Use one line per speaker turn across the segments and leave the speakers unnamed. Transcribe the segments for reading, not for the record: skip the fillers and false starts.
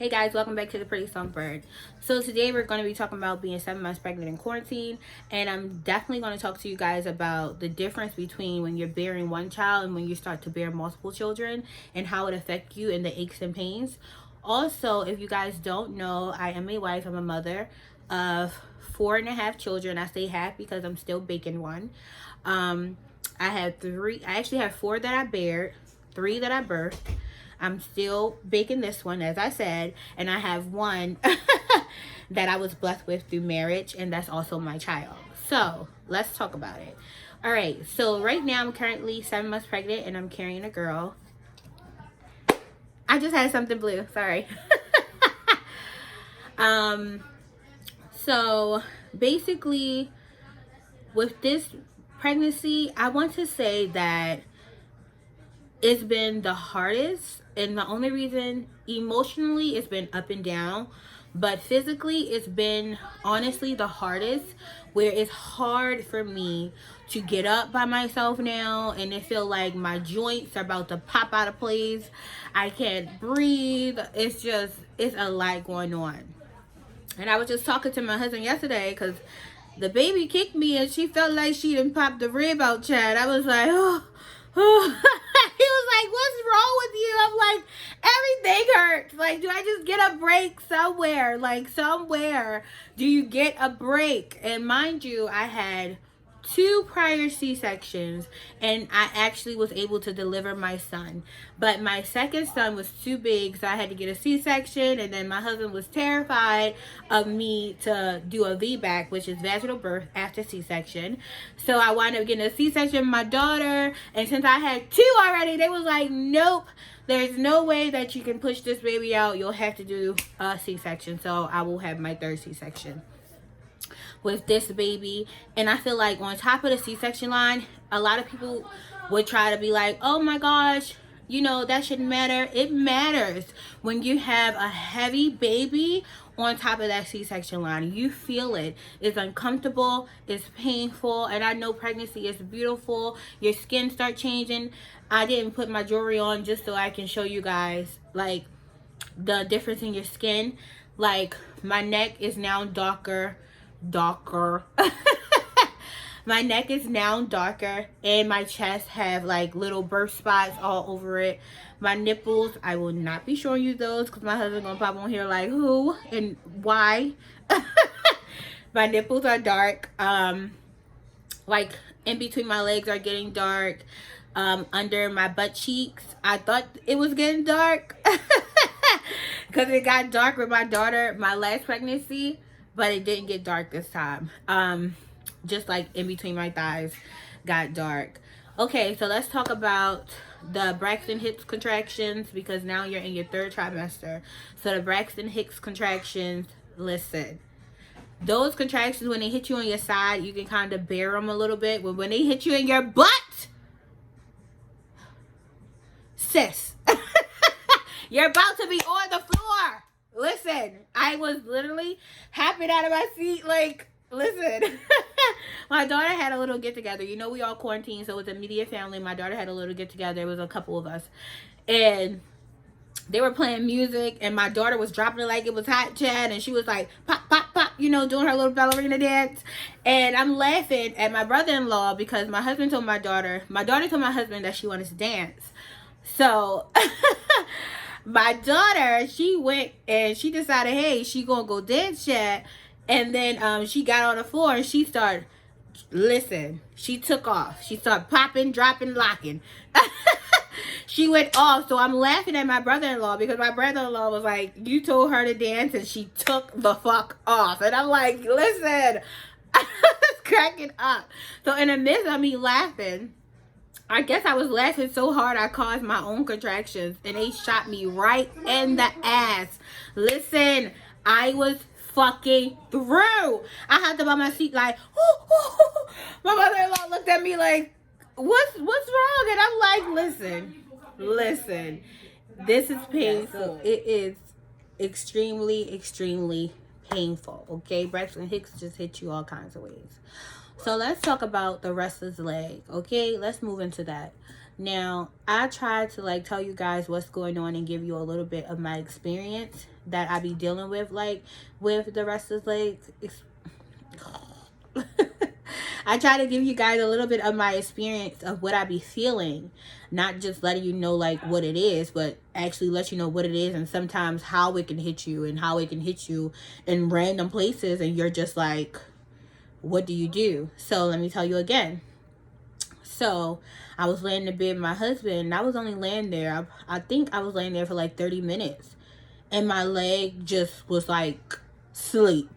Hey guys, welcome back to the Pretty Songbird. So today we're going to be talking about being 7 months pregnant in quarantine, and I'm definitely going to talk to you guys about the difference between when you're bearing one child and when you start to bear multiple children and how it affects you and the aches and pains. Also, if you guys don't know, I am a wife. I'm a mother of 4.5 children. I say half because I'm still baking one. I actually have 4 that I bared, 3 that I birthed. I'm still baking this one, as I said, and I have one that I was blessed with through marriage, and that's also my child. So let's talk about it. All right, so right now I'm currently 7 months pregnant, and I'm carrying a girl. I just had something blue, sorry. So basically with this pregnancy, I want to say that it's been the hardest, and the only reason, emotionally it's been up and down, but physically it's been honestly the hardest, where it's hard for me to get up by myself now, and it feel like my joints are about to pop out of place. I can't breathe. It's a lot going on. And I was just talking to my husband yesterday because the baby kicked me and she felt like she done popped the rib out, Chad. I was like, oh. He was like, what's wrong with you? I'm like, everything hurts. Like, do I just get a break somewhere? Like, somewhere do you get a break? And mind you, I had 2 prior C-sections, and I actually was able to deliver my son. But my second son was too big, so I had to get a C-section, and then my husband was terrified of me to do a VBAC, which is vaginal birth after C-section. So I wound up getting a C-section with my daughter, and since I had 2 already, they was like, nope, there's no way that you can push this baby out. You'll have to do a C-section. So I will have my 3rd C-section with this baby. And I feel like on top of the C-section line, a lot of people would try to be like, oh my gosh, you know, that shouldn't matter. It matters when you have a heavy baby on top of that C-section line. You feel it. It's uncomfortable, it's painful, and I know pregnancy is beautiful. Your skin start changing. I didn't put my jewelry on just so I can show you guys like the difference in your skin. Like, my neck is now darker. My neck is now darker, and my chest have like little birth spots all over it. My nipples, I will not be showing you those because my husband's gonna pop on here like, who and why? My nipples are dark. Like in between my legs are getting dark. Under my butt cheeks, I thought it was getting dark because it got dark with my daughter, my last pregnancy, but it didn't get dark this time. Just like in between my thighs got dark. Okay, so let's talk about the Braxton Hicks contractions, because now you're in your 3rd trimester. So the Braxton Hicks contractions, listen. Those contractions, when they hit you on your side, you can kind of bear them a little bit. But when they hit you in your butt, sis, you're about to be on the floor. Listen, I was literally hopping out of my seat like, listen. My daughter had a little get-together. You know, we all quarantined, so it was a immediate family. My daughter had a little get-together. It was a couple of us. And they were playing music, and my daughter was dropping it like it was hot, Chad, and she was like, pop, pop, pop, you know, doing her little ballerina dance. And I'm laughing at my brother-in-law because my husband told my daughter told my husband that she wanted to dance. So my daughter, she went and she decided, hey, she gonna go dance, Chad. And then she got on the floor and she started, listen, she took off. She started popping, dropping, locking. She went off. So I'm laughing at my brother-in-law because my brother-in-law was like, you told her to dance and she took the fuck off. And I'm like, listen, I was cracking up. So in the midst of me laughing, I guess I was laughing so hard I caused my own contractions, and they shot me right in the ass. Listen, I was fucking through. I had to buy my seat like, my mother-in-law looked at me like, what's wrong? And I'm like, listen, this is painful. It is extremely painful. Okay, Braxton Hicks just hit you all kinds of ways. So let's talk about the restless leg. Okay, let's move into that. Now, I try to like tell you guys what's going on and give you a little bit of my experience that I be dealing with, like with the restless legs. I try to give you guys a little bit of my experience of what I be feeling, not just letting you know like what it is, but actually let you know what it is and sometimes how it can hit you and how it can hit you in random places and you're just like, what do you do? So let me tell you again. So I was laying in bed with my husband and I was only laying there. I think I was laying there for like 30 minutes and my leg just was like sleep.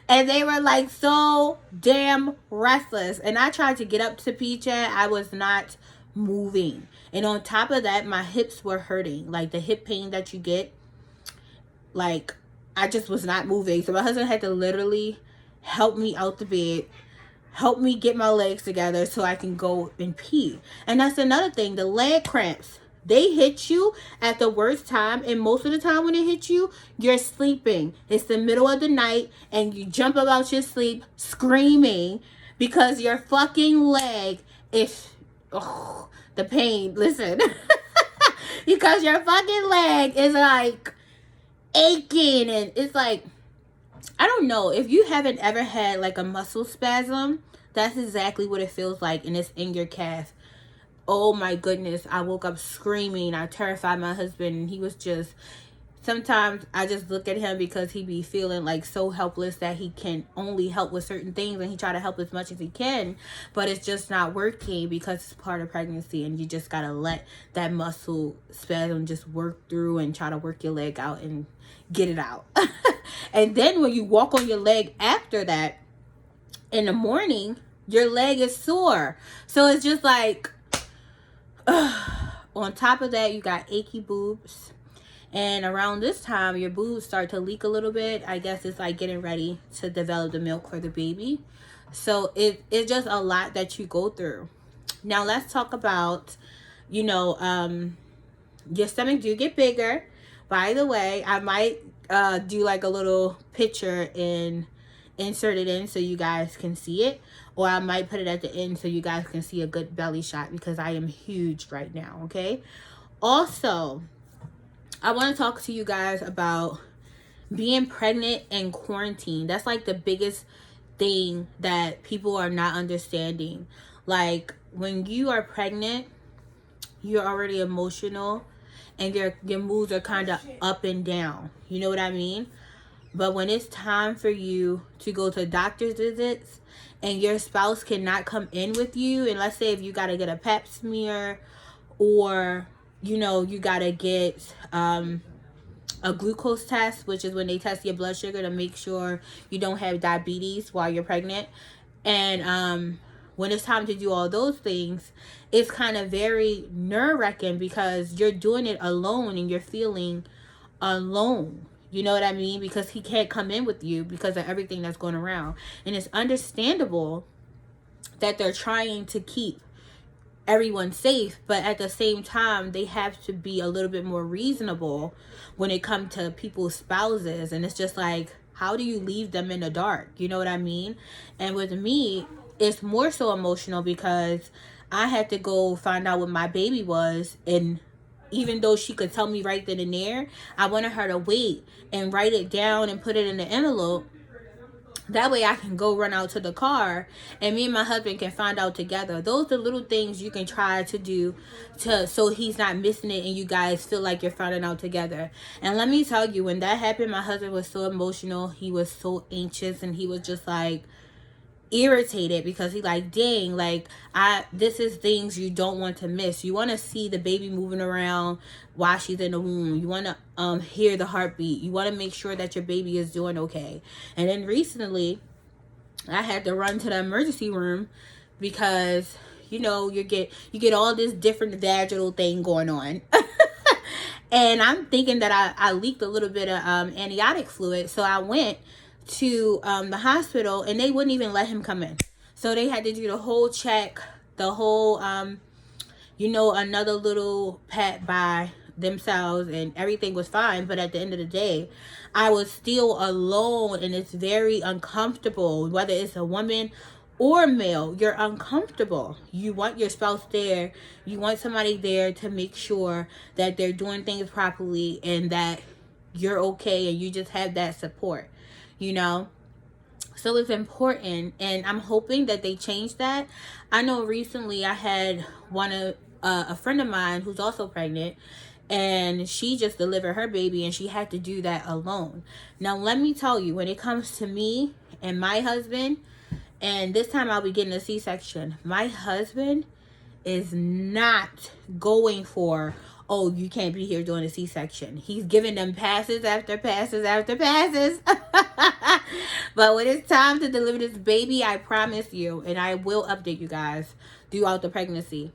And they were like so damn restless. And I tried to get up to pee chat. I was not moving. And on top of that, my hips were hurting. Like the hip pain that you get. Like I just was not moving. So my husband had to literally help me out the bed. Help me get my legs together so I can go and pee. And that's another thing. The leg cramps. They hit you at the worst time, and most of the time when it hits you, you're sleeping. It's the middle of the night, and you jump up out your sleep screaming because your fucking leg is, oh, the pain, listen. Because your fucking leg is like aching, and it's like, I don't know, if you haven't ever had like a muscle spasm, that's exactly what it feels like, and it's in your calf. Oh my goodness, I woke up screaming. I terrified my husband and he was just, sometimes I just look at him because he be feeling like so helpless that he can only help with certain things and he try to help as much as he can, but it's just not working because it's part of pregnancy and you just gotta let that muscle spasm just work through and try to work your leg out and get it out. And then when you walk on your leg after that in the morning, your leg is sore. So it's just like, on top of that, you got achy boobs, and around this time your boobs start to leak a little bit. I guess it's like getting ready to develop the milk for the baby. So it's just a lot that you go through. Now let's talk about, you know, your stomach do get bigger. By the way, I might do like a little picture and insert it in so you guys can see it, or I might put it at the end so you guys can see a good belly shot because I am huge right now. Okay, also I want to talk to you guys about being pregnant and quarantine. That's like the biggest thing that people are not understanding. Like when you are pregnant, you're already emotional and your moods are kind of up and down, you know what I mean? But when it's time for you to go to doctor's visits and your spouse cannot come in with you, and let's say if you got to get a pap smear or, you know, you got to get a glucose test, which is when they test your blood sugar to make sure you don't have diabetes while you're pregnant. And when it's time to do all those things, it's kind of very nerve-wracking because you're doing it alone and you're feeling alone. You know what I mean? Because he can't come in with you because of everything that's going around. And it's understandable that they're trying to keep everyone safe, but at the same time, they have to be a little bit more reasonable when it comes to people's spouses. And it's just like, how do you leave them in the dark? You know what I mean? And with me, it's more so emotional because I had to go find out what my baby was, and even though she could tell me right then and there, I wanted her to wait and write it down and put it in the envelope. That way I can go run out to the car and me and my husband can find out together. Those are little things you can try to do so he's not missing it and you guys feel like you're finding out together. And let me tell you, when that happened, my husband was so emotional. He was so anxious and he was just like irritated because he like, dang, like this is things you don't want to miss. You want to see the baby moving around while she's in the womb. You want to hear the heartbeat. You want to make sure that your baby is doing okay. And then recently I had to run to the emergency room because, you know, you get all this different vaginal thing going on. And I'm thinking that I leaked a little bit of amniotic fluid. So I went to the hospital and they wouldn't even let him come in. So they had to do the whole check, the whole, you know, another little pat by themselves, and everything was fine. But at the end of the day, I was still alone, and it's very uncomfortable, whether it's a woman or male, you're uncomfortable. You want your spouse there. You want somebody there to make sure that they're doing things properly and that you're okay and you just have that support, you know? So it's important, and I'm hoping that they change that. I know recently I had a friend of mine who's also pregnant, and she just delivered her baby and she had to do that alone. Now let me tell you, when it comes to me and my husband, and this time I'll be getting a C-section, my husband is not going for, oh, you can't be here doing a C-section. He's giving them passes after passes after passes. But when it's time to deliver this baby, I promise you, and I will update you guys throughout the pregnancy,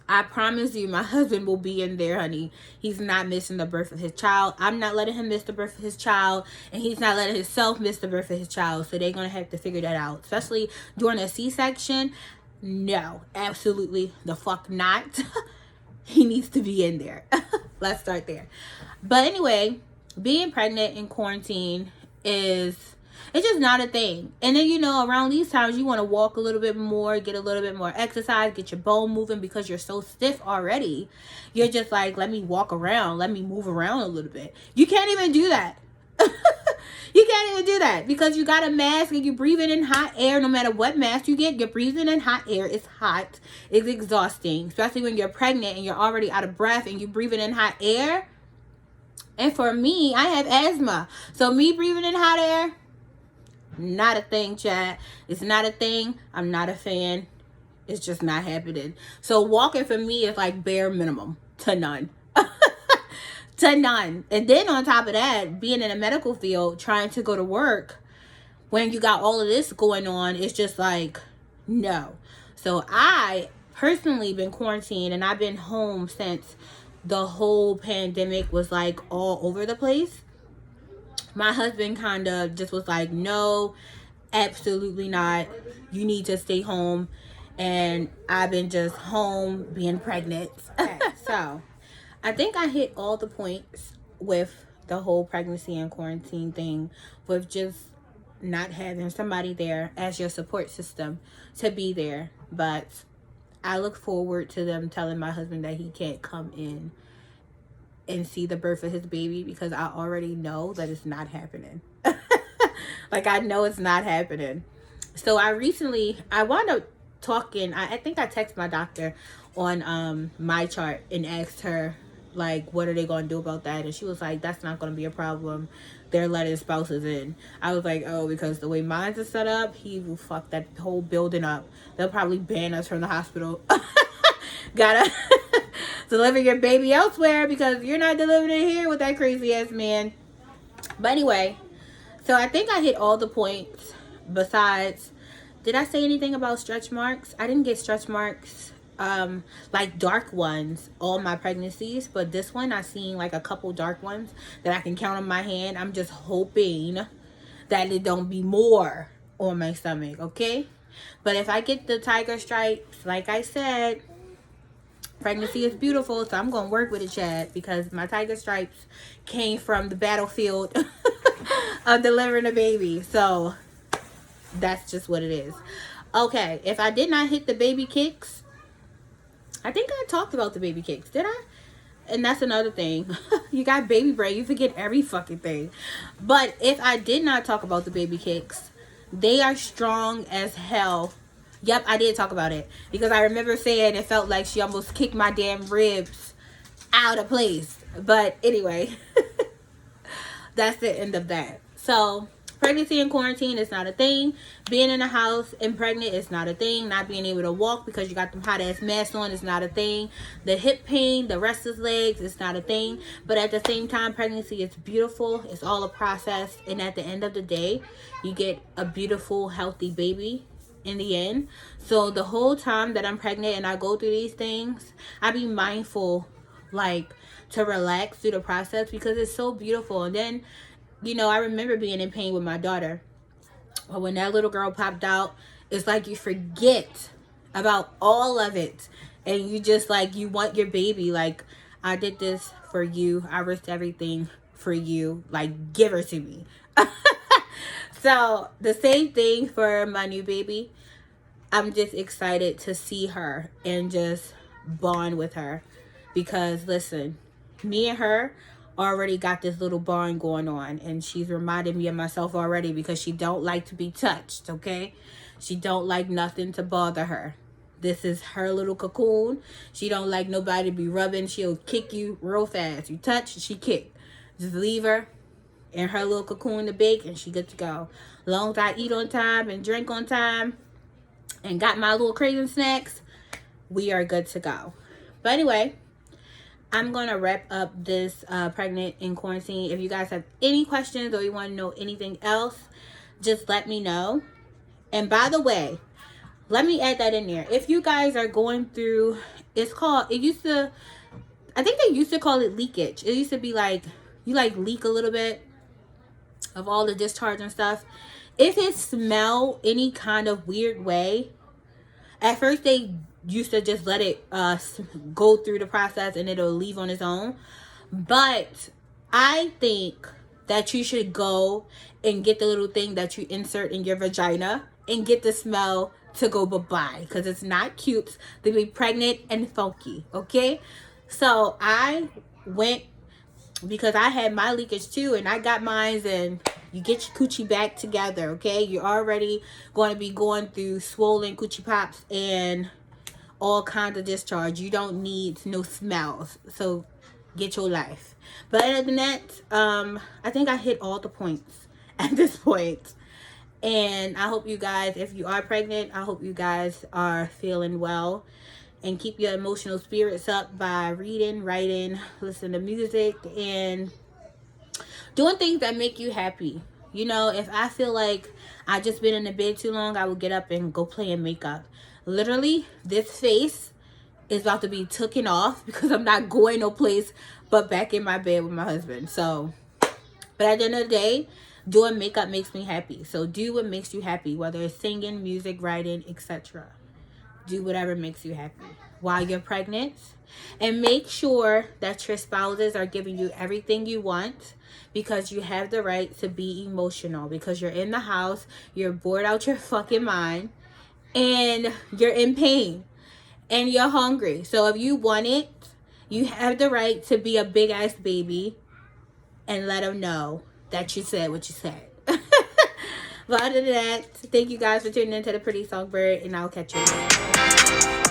I promise you, my husband will be in there, honey. He's not missing the birth of his child. I'm not letting him miss the birth of his child, and he's not letting himself miss the birth of his child. So they're going to have to figure that out, especially during a C-section. No, absolutely the fuck not. He needs to be in there. Let's start there. But anyway, being pregnant in quarantine it's just not a thing. And then, you know, around these times, you want to walk a little bit more, get a little bit more exercise, get your bone moving because you're so stiff already. You're just like, let me walk around, let me move around a little bit. You can't even do that. You can't even do that because you got a mask and you're breathing in hot air. No matter what mask you get, you're breathing in hot air. It's hot. It's exhausting, especially when you're pregnant and you're already out of breath and you're breathing in hot air. And for me, I have asthma. So me breathing in hot air, not a thing, chat. It's not a thing. I'm not a fan. It's just not happening. So walking for me is like bare minimum to none. To none. And then on top of that, being in a medical field, trying to go to work when you got all of this going on, it's just like, no. So I personally been quarantined and I've been home since the whole pandemic was like all over the place. My husband kind of just was like, no, absolutely not. You need to stay home. And I've been just home being pregnant. So I think I hit all the points with the whole pregnancy and quarantine thing, with just not having somebody there as your support system to be there. But I look forward to them telling my husband that he can't come in and see the birth of his baby because I already know that it's not happening. Like, I know it's not happening. So I wound up talking, I think I texted my doctor on my chart and asked her, like, what are they going to do about that? And she was like, that's not going to be a problem. They're letting spouses in. I was like, oh, because the way mine is set up, he will fuck that whole building up. They'll probably ban us from the hospital. Gotta deliver your baby elsewhere because you're not delivering it here with that crazy ass man. But anyway, so I think I hit all the points. Besides, did I say anything about stretch marks? I didn't get stretch marks, like dark ones, all my pregnancies. But this one, I seen like a couple dark ones that I can count on my hand. I'm just hoping that it don't be more on my stomach, okay? But if I get the tiger stripes, like I said, pregnancy is beautiful, so I'm going to work with it, Chad, because my tiger stripes came from the battlefield of delivering a baby. So that's just what it is. Okay, if I did not hit the baby kicks, I think I talked about the baby kicks, did I? And that's another thing. You got baby brain, you forget every fucking thing. But if I did not talk about the baby kicks, they are strong as hell. Yep, I did talk about it. Because I remember saying it felt like she almost kicked my damn ribs out of place. But anyway, that's the end of that. So, pregnancy and quarantine is not a thing. Being in a house and pregnant is not a thing. Not being able to walk because you got them hot ass masks on is not a thing. The hip pain, the restless legs is not a thing. But at the same time, pregnancy is beautiful. It's all a process. And at the end of the day, you get a beautiful, healthy baby in the end. So the whole time that I'm pregnant and I go through these things, I be mindful, like, to relax through the process because it's so beautiful. And then, you know, I remember being in pain with my daughter. But when that little girl popped out, it's like you forget about all of it. And you just, like, you want your baby. Like, I did this for you. I risked everything for you. Like, give her to me. So, the same thing for my new baby. I'm just excited to see her and just bond with her. Because listen, me and her already got this little bond going on, and she's reminded me of myself already because she don't like to be touched, okay? She don't like nothing to bother her. This is her little cocoon. She don't like nobody to be rubbing. She'll kick you real fast. You touch, she kick. Just leave her in her little cocoon to bake, and she good to go. As long as I eat on time and drink on time and got my little craving snacks, we are good to go. But anyway, I'm going to wrap up this pregnant in quarantine. If you guys have any questions or you want to know anything else, just let me know. And by the way, let me add that in there. If you guys are going through, I think they used to call it leakage. It used to be like, you like leak a little bit of all the discharge and stuff. If it smell any kind of weird way, at first they used to just let it go through the process and it'll leave on its own. But I think that you should go and get the little thing that you insert in your vagina and get the smell to go bye-bye, because it's not cute to be pregnant and funky, okay? So I went, because I had my leakage too, and I got mine, and you get your coochie back together, okay? You're already going to be going through swollen coochie pops and all kinds of discharge. You don't need no smells, so get your life. But other than that, I think I hit all the points at this point. And I hope you guys, if you are pregnant, I hope you guys are feeling well. And keep your emotional spirits up by reading, writing, listening to music, and doing things that make you happy. You know, if I feel like I just been in the bed too long, I will get up and go play in makeup. Literally, this face is about to be taken off because I'm not going no place but back in my bed with my husband. So, but at the end of the day, doing makeup makes me happy. So do what makes you happy, whether it's singing, music, writing, etc. Do whatever makes you happy while you're pregnant. And make sure that your spouses are giving you everything you want, because you have the right to be emotional, because you're in the house, you're bored out your fucking mind, and you're in pain, and you're hungry. So if you want it, you have the right to be a big ass baby and let them know that you said what you said. But other than that, thank you guys for tuning into the Pretty Songbird, and I'll catch you later.